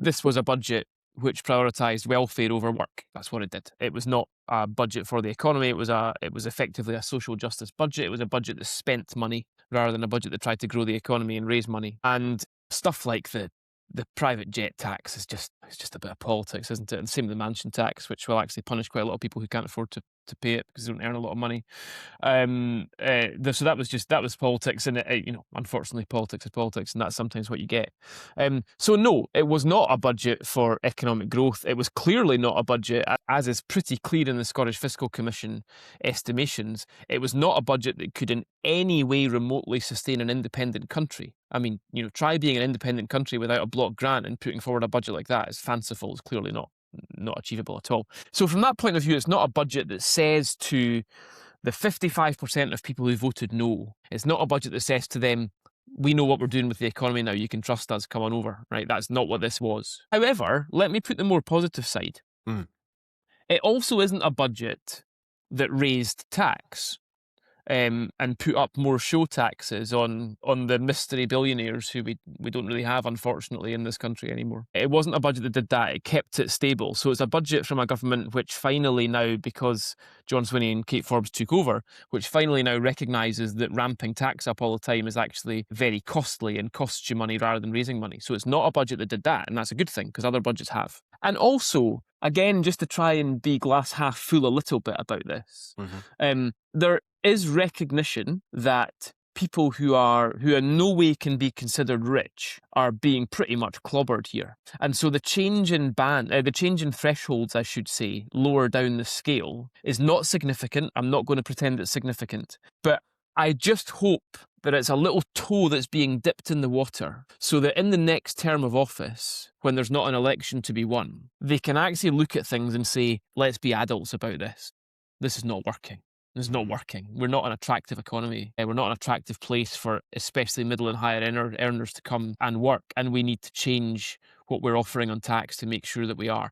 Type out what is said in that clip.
this was a budget which prioritised welfare over work. That's what it did. It was not a budget for the economy. It was effectively a social justice budget. It was a budget that spent money rather than a budget that tried to grow the economy and raise money. And stuff like the private jet tax is just a bit of politics, isn't it? And same with the mansion tax, which will actually punish quite a lot of people who can't afford to pay it because they don't earn a lot of money. So that was politics, and unfortunately, politics is politics, and that's sometimes what you get. So no, it was not a budget for economic growth. It was clearly not a budget, as is pretty clear in the Scottish Fiscal Commission estimations. It was not a budget that could in any way remotely sustain an independent country. I mean, try being an independent country without a block grant and putting forward a budget like that is fanciful. It's clearly not achievable at all. So from that point of view, it's not a budget that says to the 55% of people who voted no, it's not a budget that says to them, we know what we're doing with the economy now, you can trust us, come on over, right? That's not what this was. However, let me put the more positive side. It also isn't a budget that raised tax. And put up more show taxes on the mystery billionaires who we don't really have, unfortunately, in this country anymore. It wasn't a budget that did that. It kept it stable. So it's a budget from a government which finally now, because John Swinney and Kate Forbes took over, which finally now recognises that ramping tax up all the time is actually very costly and costs you money rather than raising money. So it's not a budget that did that, and that's a good thing because other budgets have. And also, again, just to try and be glass half full a little bit about this, there is recognition that people who in no way can be considered rich are being pretty much clobbered here. And so the change in thresholds, I should say, lower down the scale is not significant. I'm not going to pretend it's significant, but I just hope that it's a little toe that's being dipped in the water so that in the next term of office, when there's not an election to be won, they can actually look at things and say, let's be adults about this. This is not working. It's not working. We're not an attractive economy. We're not an attractive place for especially middle and higher earners to come and work. And we need to change what we're offering on tax to make sure that we are.